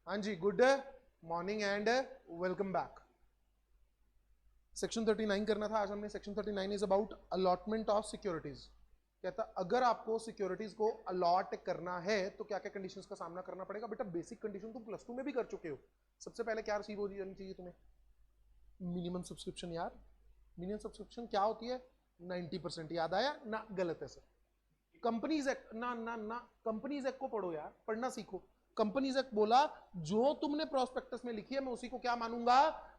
हाँ जी, good morning and welcome back. Section 39 करना था आज हमने। Section 39 is about allotment of securities. कहता अगर आपको सिक्योरिटीज को अलॉट करना है तो क्या क्या कंडीशंस का सामना करना पड़ेगा। बेटा बेसिक कंडीशन तुम प्लस 2 में भी कर चुके हो। सबसे पहले क्या रिसीव हो जानी चाहिए तुम्हें? Minimum subscription. यार मिनिमम सब्सक्रिप्शन क्या होती है? 90%। याद आया ना? गलत है सर। कंपनीज एक्ट ना ना ना, कंपनीज एक्ट को पढ़ो यार, पढ़ना सीखो। कंपनीज एक्ट बोला जो तुमने प्रोस्पेक्टस में लिखी है मैं उसी को क्या मानूंगा?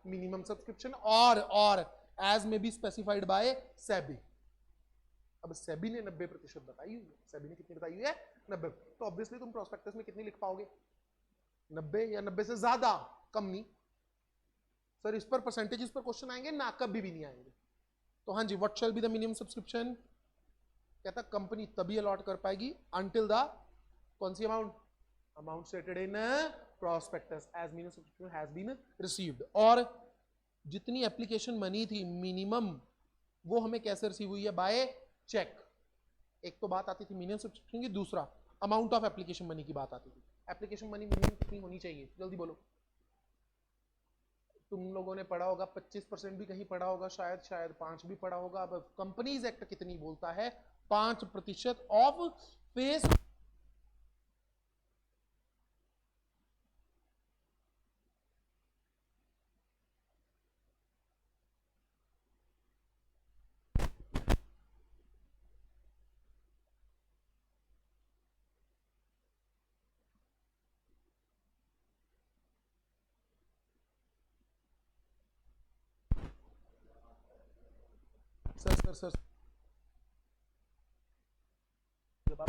Minimum subscription. और एज में बी स्पेसिफाइड बाय सेबी। अब सेबी ने 90% बताई हुई है। सेबी ने कितनी बताई हुई है? 90। तो ऑब्वियसली तुम प्रोस्पेक्टस में कितनी लिख पाओगे? 90 या 90 से ज्यादा? कम नहीं सर। इस पर परसेंटेज पर क्वेश्चन आएंगे ना? कभी भी नहीं आएंगे। तो हाँ जी, what shall be the minimum subscription? कहता कंपनी तभी अलॉट कर पाएगी अनटिल द कौन सी amount? Amount stated in prospectus as minimum subscription has been received. और जितनी एप्लीकेशन मनी थी मिनिमम, वो हमें कैसे रिसीव हुई है? By cheque. एक तो बात आती थी मिनिमम सब्सक्रिप्शन की, दूसरा अमाउंट ऑफ एप्लीकेशन मनी की बात आती थी। एप्लीकेशन मनी मिनिमम कितनी होनी चाहिए? जल्दी बोलो। तुम लोगों ने पढ़ा होगा 25% भी कहीं पढ़ा होगा, शायद शायद 5 भी पढ़ा होगा। अब कंपनीज एक्ट कितनी बोलता है? 5% of face. Sir sir sir जब आप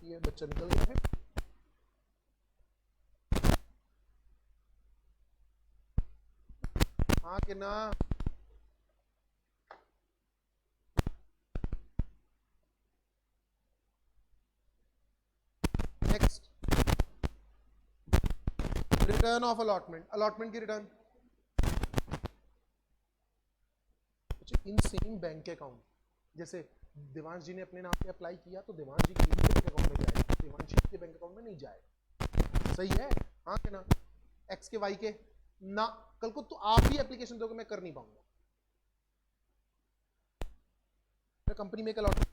ये बच्चा निकल गया फिर। हाँ कि ना? Next, return of allotment. Allotment की return in same bank account. जैसे देवांश जी ने अपने नाम पे अप्लाई किया तो देवांश जी के बैंक अकाउंट में जाएगा, देवांश जी के बैंक अकाउंट में नहीं जाएगा। सही है? हाँ कि ना? एक्स के वाई के ना। कल को तो आप ही एप्लीकेशन दोगे, मैं कर नहीं पाऊंगा। कंपनी में एक अलॉटमेंट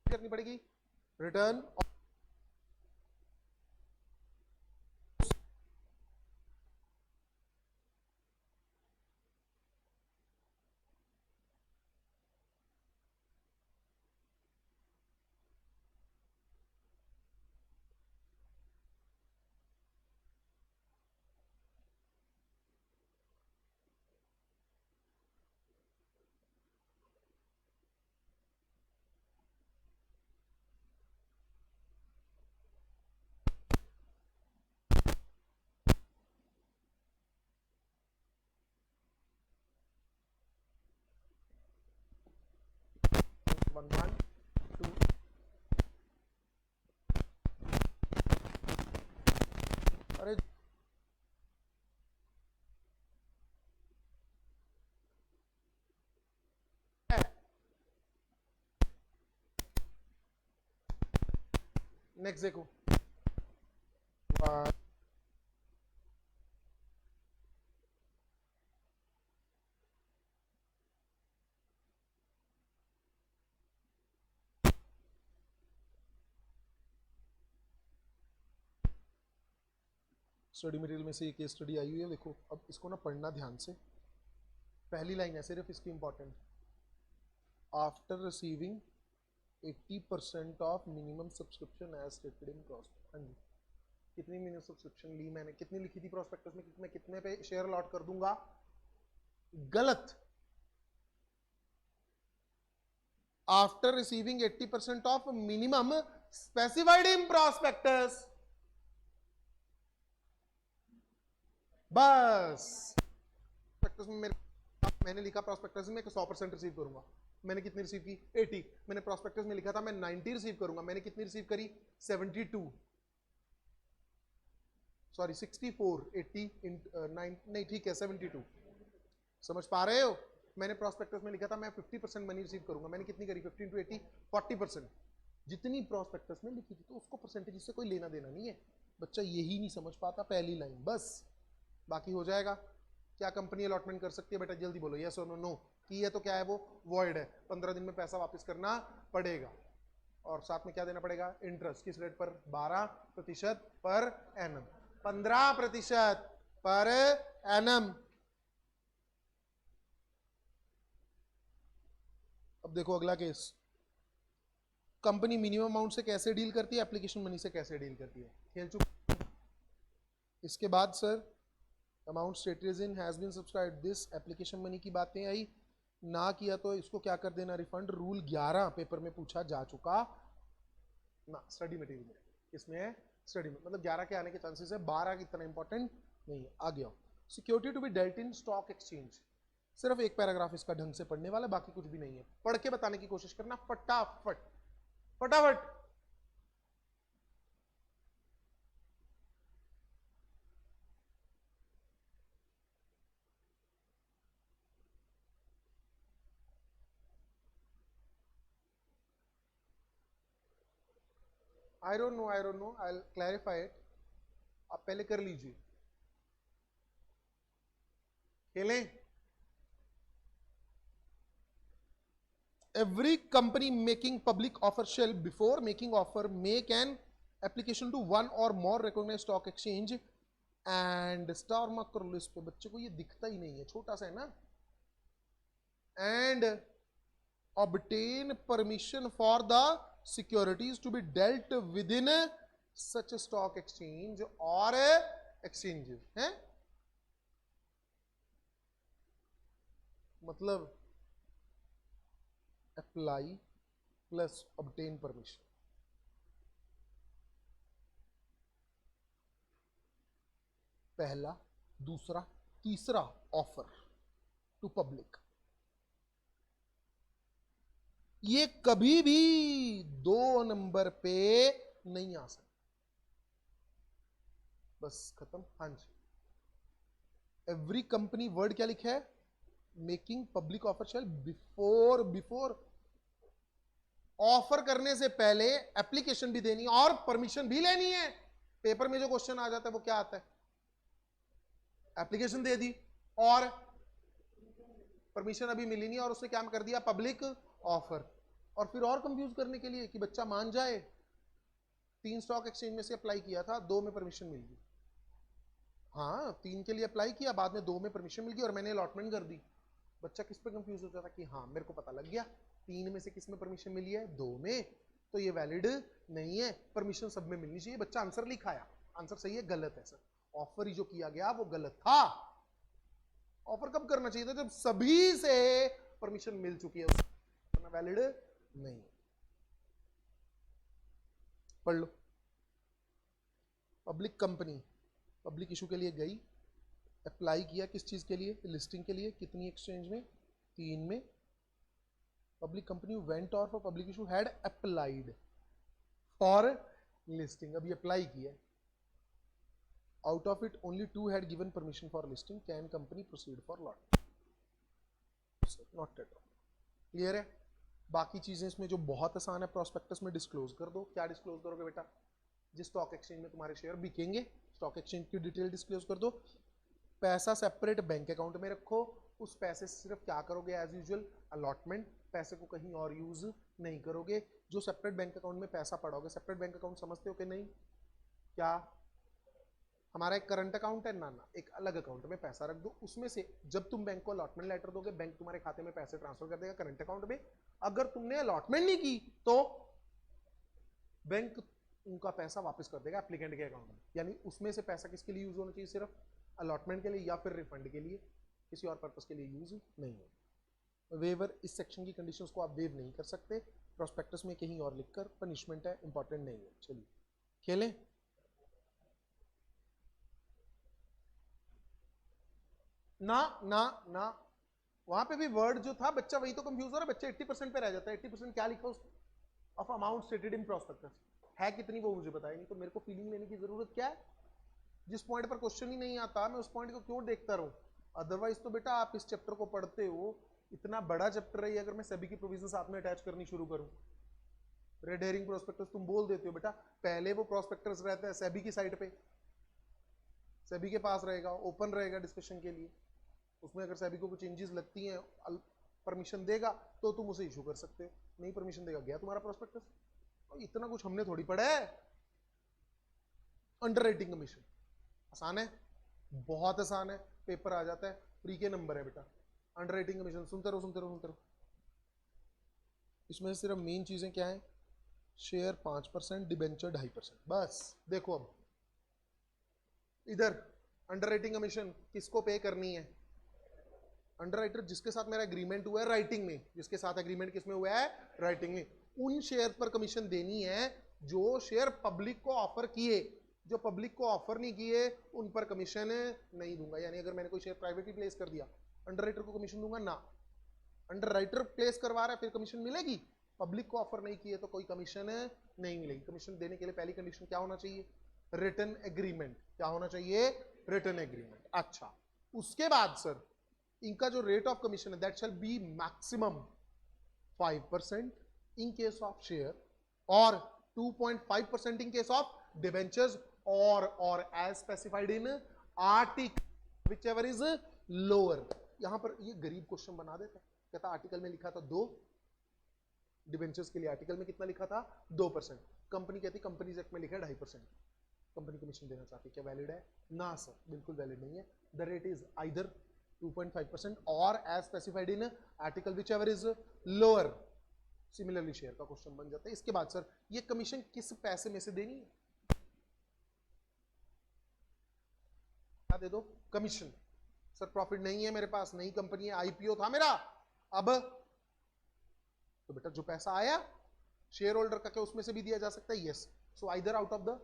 करनी पड़ेगी। Return one one two next देखो, स्टडी मटेरियल में से ये केस स्टडी आई हुई है, देखो अब इसको ना पढ़ना ध्यान से। पहली लाइन है सिर्फ इसकी important, after receiving 80% of minimum subscription as stated in prospectus. हाँ जी, कितनी मिनिमम सब्सक्रिप्शन ली मैंने, कितनी लिखी थी प्रॉस्पेक्टस में, मैं कितने पे शेयर अलॉट कर दूंगा, गलत। After receiving 80% of minimum specified in prospectus, बस। प्रॉस्पेक्टस में मैंने लिखा प्रॉस्पेक्टस में 100% रिसीव करूंगा, मैंने कितनी रिसीव की 80, मैंने प्रॉस्पेक्टस में लिखा था मैं 90 रिसीव करूंगा, मैंने कितनी रिसीव करी 72, सॉरी 64, 80 नहीं ठीक है 72, समझ पा रहे हो। मैंने प्रॉस्पेक्टस में लिखा था मैं 50% मनी रिसीव करूंगा, मैंने कितनी करी 15 to 80 40%, जितनी प्रॉस्पेक्टस में लिखी थी, तो उसको परसेंटेज से कोई लेना देना नहीं है। बच्चा यही नहीं समझ पाता पहली लाइन, बस बाकी हो जाएगा। क्या कंपनी अलॉटमेंट कर सकती है बेटा, जल्दी बोलो यस और नो। की है तो क्या है वो, वॉइड है, 15 दिन में पैसा वापस करना पड़ेगा, और साथ में क्या देना पड़ेगा, इंटरेस्ट। किस रेट पर, 12% पर एनम, 15% पर एनम। अब देखो अगला केस, कंपनी मिनिमम अमाउंट से कैसे डील करती है, एप्लीकेशन मनी से कैसे डील करती है, खेल चुके। इसके बाद sir amount stated in has been subscribed, this application money की बातें आई, ना किया तो इसको क्या कर देना, रिफंड। रूल 11 पेपर में पूछा जा चुका ना, स्टडी मटेरियल में, इसमें है स्टडी में, मतलब 11 के आने के चांसेस है, 12 की इतना इंपॉर्टेंट नहीं है। आ गया security to be dealt in stock exchange, सिर्फ एक पैराग्राफ इसका ढंग से पढ़ने वाला, बाकी कुछ भी नहीं है, पढ़ के बताने की कोशिश करना फटाफट फटाफट। I don't know, I will clarify it, आप पहले कर लीजिए, खेलें। Every company making public offer shall, before making offer, make an application to one or more recognized stock exchange and star mark कर लो इस पे, बच्चे को ये दिखता ही नहीं है, छोटा सा है ना, and obtain permission for the securities to be dealt within such a stock exchange or exchanges है, मतलब अप्लाई प्लस ऑब्टेन परमिशन। पहला, दूसरा, तीसरा ऑफर टू पब्लिक, ये कभी भी 2 नंबर पे नहीं आ सकता, बस खत्म। हाँ जी, एवरी कंपनी, वर्ड क्या लिखा है, making public offer shall, before offer करने से पहले एप्लीकेशन भी देनी और परमिशन भी लेनी है। पेपर में जो क्वेश्चन आ जाता है वो क्या आता है, एप्लीकेशन दे दी और परमिशन अभी मिली नहीं, और उसने क्या कर दिया, पब्लिक ऑफर। और फिर और कंफ्यूज करने के लिए कि बच्चा मान जाए, 3 स्टॉक एक्सचेंज में से अप्लाई किया था, 2 में परमिशन मिल गई, हाँ 3 के लिए अप्लाई किया, बाद में 2 में परमिशन मिल गई और मैंने अलॉटमेंट कर दी। बच्चा किस पे कंफ्यूज होता था कि हाँ मेरे को पता लग गया 3 में से किस में परमिशन मिली है, 2 में, तो ये वैलिड नहीं है, परमिशन सब में मिलनी चाहिए। बच्चा आंसर लिखाया, आंसर सही है, गलत है सर, ऑफर ही जो किया गया वो गलत था। ऑफर कब करना चाहिए था, जब सभी से परमिशन मिल चुकी है, उसका वैलिड नहीं। पढ़ लो, पब्लिक कंपनी पब्लिक इशू के लिए गई, अप्लाई किया किस चीज के लिए, लिस्टिंग के लिए, कितनी एक्सचेंज में, 3 में। पब्लिक कंपनी वेंट और for public issue had applied for listing, अभी अप्लाई किया, out of it only 2 had given permission for listing, can company proceed for lot, not at all. Clear है, बाकी चीजें इसमें जो बहुत आसान है, प्रोस्पेक्टस में डिस्क्लोज कर दो। क्या डिस्क्लोज करोगे बेटा? जिस स्टॉक एक्सचेंज में तुम्हारे शेयर बिकेंगे, स्टॉक एक्सचेंज की डिटेल डिस्क्लोज कर दो। पैसा सेपरेट बैंक अकाउंट में रखो। उस पैसे से सिर्फ क्या करोगे? एज यूजुअल अलॉटमेंट, पैसे को कहीं और यूज नहीं करोगे। जो सेपरेट बैंक अकाउंट में पैसा पड़ोगे, सेपरेट बैंक अकाउंट समझते हो कि नहीं? क्या हमारा एक करंट अकाउंट है ना? ना, एक अलग अकाउंट में पैसा रख दो। उसमें से जब तुम बैंक को अलॉटमेंट लेटर दोगे, बैंक तुम्हारे खाते में पैसे ट्रांसफर कर देगा करंट अकाउंट में। अगर तुमने अलॉटमेंट नहीं की तो बैंक उनका पैसा वापस कर देगा एप्लीकेंट के अकाउंट में। यानी उसमें से पैसा किसके लिए यूज होना चाहिए? सिर्फ अलॉटमेंट के लिए या फिर रिफंड के लिए, किसी और पर्पस के लिए यूज नहीं हो। वेवर, इस सेक्शन की कंडीशंस को आप वेव नहीं कर सकते, प्रोस्पेक्टस में कहीं और लिखकर, पनिशमेंट है, इंपॉर्टेंट नहीं है। चलिए खेलें। ना ना ना, वहां पे भी वर्ड जो था, बच्चा वही तो कंफ्यूज हो रहा है। बच्चा 80% पे रह जाता है। 80% क्या लिखा उस of amount stated in prospectus है कितनी, वो मुझे बताया नहीं। तो मेरे को फीलिंग लेने की जरूरत क्या है? जिस पॉइंट पर क्वेश्चन ही नहीं आता, मैं उस पॉइंट को क्यों देखता रहूं? अदरवाइज तो बेटा आप इस चैप्टर को पढ़ते हो, इतना बड़ा चैप्टर है ये, अगर मैं सभी की प्रोविजन साथ में अटैच करनी शुरू करूं। रेड हेरिंग प्रोस्पेक्टस तुम बोल देते हो बेटा, पहले वो प्रोस्पेक्टस रहता है सेबी की साइड पे, सेबी के पास रहेगा, ओपन रहेगा डिस्कशन के लिए। उसमें अगर सेबी को कुछ चेंजेस लगती हैं, परमिशन देगा तो तुम उसे इशू कर सकते हो, नहीं परमिशन देगा गया तुम्हारा प्रोस्पेक्टस। और इतना कुछ हमने थोड़ी पढ़ा है। अंडर राइटिंग कमीशन आसान है, बहुत आसान है, पेपर आ जाता है, फ्री के नंबर है बेटा। अंडर राइटिंग कमीशन सुनते रहो सुनते रहो सुनते रहो। इसमें सिर्फ मेन चीजें क्या है? शेयर 5%, डिबेंचर 2.5%, बस। देखो अब इधर अंडर राइटिंग कमीशन किसको पे करनी है? अंडर राइटर जिसके साथ मेरा एग्रीमेंट हुआ है राइटिंग में, जिसके साथ एग्रीमेंट किसमें हुआ है? राइटिंग में। उन शेयर पर कमीशन देनी है जो शेयर पब्लिक को ऑफर किए। जो पब्लिक को ऑफर नहीं किए उन पर कमीशन नहीं दूंगा। यानी अगर मैंने कोई शेयर प्राइवेटली प्लेस कर दिया, अंडर राइटर को कमीशन दूंगा ना? अंडर राइटर प्लेस करवा रहा है, फिर कमीशन मिलेगी। पब्लिक को ऑफर नहीं किए तो कोई कमीशन नहीं मिलेगी। कमीशन देने के लिए पहली कंडीशन क्या होना चाहिए? Written agreement. क्या होना चाहिए? Written agreement. अच्छा, उसके बाद सर इनका जो रेट ऑफ कमीशन है that shall be maximum 5% in case of share और 2.5% इन केस ऑफ डिबेंचर्स और as specified in article whichever is lower. यहां पर ये गरीब क्वेश्चन बना देता है, कहता आर्टिकल में लिखा था 2, डिबेंचर्स के लिए आर्टिकल में कितना लिखा था? 2%। कंपनी कहती कंपनीज एक्ट में लिखा है 2.5%। कंपनी कमीशन देना चाहती है, क्या वैलिड है? ना सर, बिल्कुल वैलिड नहीं है। द रेट इज आइदर 2.5% और as specified in article whichever is lower. Similarly share का क्वेश्चन बन जाता है। इसके बाद सर ये कमीशन किस पैसे में से देनी है? क्या दे दो? कमीशन। सर प्रॉफिट नहीं है मेरे पास, नई कंपनी है, आईपीओ था मेरा, अब तो बेटा जो पैसा आया शेयर होल्डर का क्या उसमें से भी दिया जा सकता है? Yes. So either out of the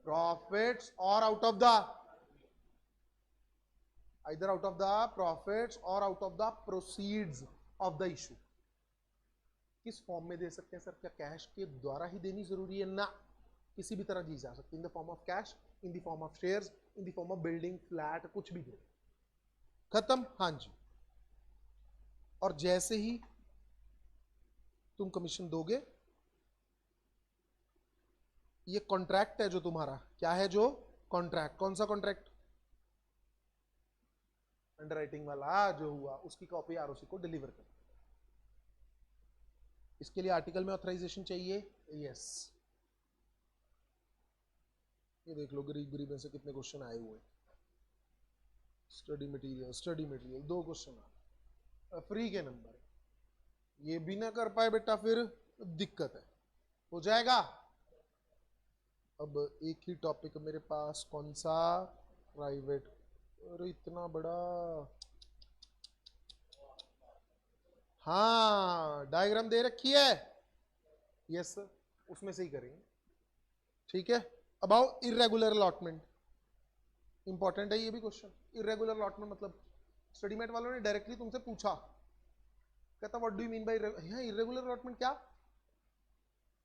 profits और out of the either out of the profits or out of the proceeds of the issue। किस फॉर्म में दे सकते हैं सर? क्या कैश के द्वारा ही देनी जरूरी है? ना, किसी भी तरह दी जा सकती है। In the form of cash, in the form of shares, in the form of building, flat, कुछ भी दे। खत्म? हाँ जी। और जैसे ही तुम कमीशन दोगे, ये कॉन्ट्रैक्ट है जो तुम्हारा, क्या है जो कॉन्ट्रैक्ट? कौन सा कॉन्ट्रैक्ट? अंडर राइटिंग वाला जो हुआ उसकी कॉपी आरओसी को डिलीवर कर। इसके लिए आर्टिकल में ऑथराइजेशन चाहिए? यस। ये देख लो गरीब गरीब से कितने क्वेश्चन आए हुए। स्टडी मटेरियल 2 क्वेश्चन आ, फ्री के नंबर। ये भी ना कर पाए बेटा फिर दिक्कत है, हो जाएगा। अब एक ही टॉपिक मेरे पास, कौन सा? प्राइवेट। अरे इतना बड़ा, हाँ डायग्राम दे रखी है। यस सर, उसमें से ही करेंगे। ठीक है। अबाउट इरेगुलर अलॉटमेंट, इंपॉर्टेंट है ये भी क्वेश्चन। इरेगुलर अलॉटमेंट मतलब स्टडीमेट वालों ने डायरेक्टली तुमसे पूछा, कहता what do you mean by irregular allotment? क्या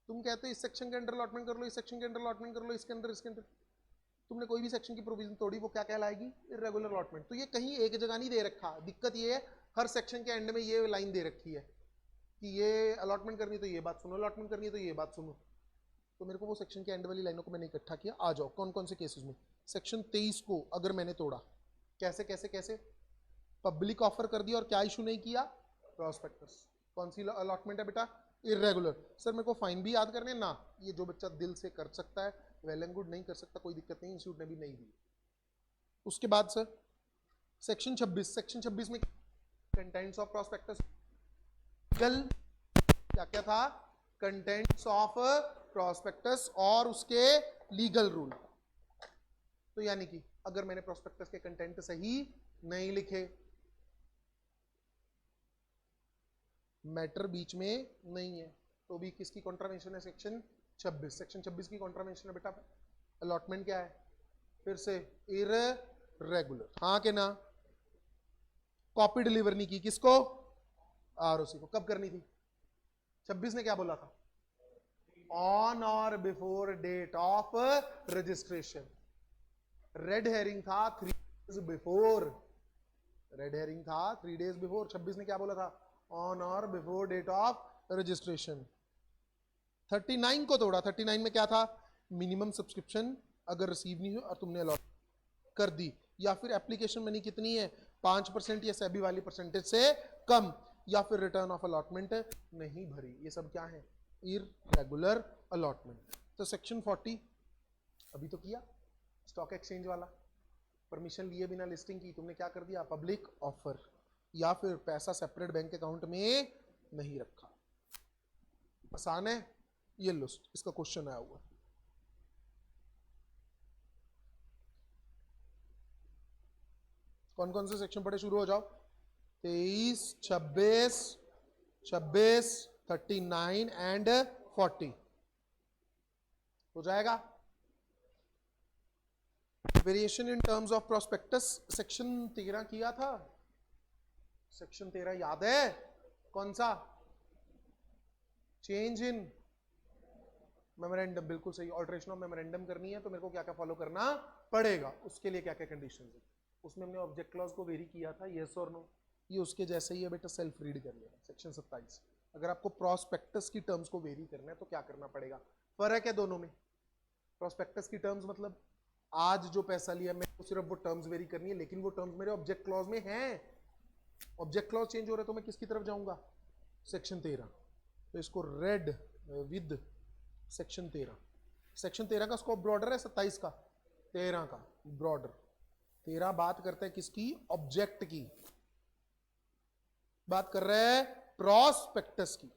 तुम कहते हो इस सेक्शन के अंडर अलॉटमेंट कर लो, इस सेक्शन के अंडर अलॉटमेंट कर लो, इसके अंदर तुमने कोई भी सेक्शन की प्रोविजन तोड़ी, वो क्या कहलाएगी? Irregular allotment. तो ये कहीं एक जगह नहीं दे रखा, दिक्कत ये है हर सेक्शन के एंड में ये लाइन दे रखी है। कि ये अलॉटमेंट करनी है तो ये बात सुनो, अलॉटमेंट करनी है तो ये बात सुनो। तो मेरे को वो सेक्शन के एंड वाली लाइनों को मैंने इकट्ठा किया। आ जाओ कौन कौन से केसेस में। सेक्शन 23 को अगर मैंने तोड़ा, कैसे कैसे कैसे, पब्लिक ऑफर कर दिया और क्या इशू नहीं किया, प्रॉस्पेक्टस। कौन सी अलॉटमेंट है बेटा, इरेगुलर। सर मेरे को फाइन भी याद करने ना, ये जो बच्चा दिल से कर सकता है वेल एंड गुड, नहीं कर सकता कोई दिक्कत नहीं, इंस्टीट्यूट ने भी नहीं दी। उसके बाद सर सेक्शन 26, सेक्शन 26 में कंटेंट्स ऑफ प्रॉस्पेक्टस, कल क्या क्या था, कंटेंट्स ऑफ प्रॉस्पेक्टस और उसके लीगल रूल। तो यानी कि अगर मैंने प्रॉस्पेक्टस के कंटेंट सही नहीं लिखे, मैटर बीच में नहीं है, तो भी किसकी कॉन्ट्रावेंशन है, सेक्शन 26। सेक्शन 26 की कॉन्ट्रावेंशन है बेटा, अलॉटमेंट क्या है, फिर से इररेगुलर, हाँ के ना। कॉपी डिलीवर नहीं की, किसको, आरओसी को। कब करनी थी, 26 ने क्या बोला था, ऑन और before date of registration. Red herring था 3 days बिफोर, रेड हेरिंग था 3 days बिफोर। 26 ने क्या बोला था, ऑन और बिफोर डेट ऑफ रजिस्ट्रेशन। 39 को तोड़ा, 39 में क्या था, मिनिमम सब्सक्रिप्शन अगर रिसीव नहीं हो और तुमने अलॉट कर दी, या फिर एप्लीकेशन मनी कितनी है 5% या सेबी वाली परसेंटेज से कम, या फिर रिटर्न ऑफ अलॉटमेंट नहीं भरी, ये सब क्या है, इररेगुलर अलॉटमेंट। तो सेक्शन 40 अभी तो किया, स्टॉक एक्सचेंज वाला, परमिशन लिए बिना लिस्टिंग की, तुमने क्या कर दिया, पब्लिक ऑफर, या फिर पैसा सेपरेट बैंक अकाउंट में नहीं रखा। आसान है, ये लो इसका क्वेश्चन आया हुआ। कौन कौन से सेक्शन पढ़े, शुरू हो जाओ। 23, 26, 39 एंड 40 हो जाएगा। Variation in terms of prospectus section 13 किया था, सेक्शन 13 याद है, कौन सा, चेंज इन मेमोरेंडम, बिल्कुल सही। ऑल्टरेशन ऑफ मेमोरेंडम करनी है तो मेरे को क्या क्या फॉलो करना पड़ेगा, उसके लिए क्या क्या कंडीशंस है। उसमें हमने ऑब्जेक्ट क्लॉज को वेरी किया था, यस और नो, ये उसके जैसे ही है बेटा, सेल्फ रीड कर लेना। सेक्शन 27, अगर आपको प्रोस्पेक्टस की टर्म्स को वेरी करना है तो क्या करना पड़ेगा, फर्क है दोनों में। प्रोस्पेक्टस की टर्म्स मतलब आज जो पैसा लिया मैं तो सिर्फ वो टर्म्स वेरी करनी है, लेकिन वो टर्म्स मेरे ऑब्जेक्ट क्लॉज में हैं। ऑब्जेक्ट क्लॉज चेंज हो रहा है तो मैं किसकी तरफ जाऊंगा, सेक्शन 13। तो इसको रेड विद सेक्शन 13। सेक्शन 13 का स्कोप ब्रॉडर है, 27 का 13 का ब्रॉडर। 13 बात करते हैं किसकी, ऑब्जेक्ट की, बात कर रहे हैं प्रोस्पेक्टस की।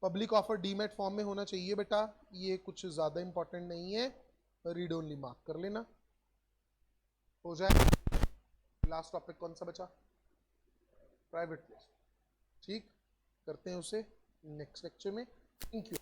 पब्लिक ऑफर डीमेट फॉर्म में होना चाहिए बेटा, ये कुछ ज्यादा इंपॉर्टेंट नहीं है, रीड ओनली मार्क कर लेना, हो जाए। लास्ट टॉपिक कौन सा बचा, प्राइवेट प्लेस, ठीक, करते हैं उसे नेक्स्ट लेक्चर में। Thank you.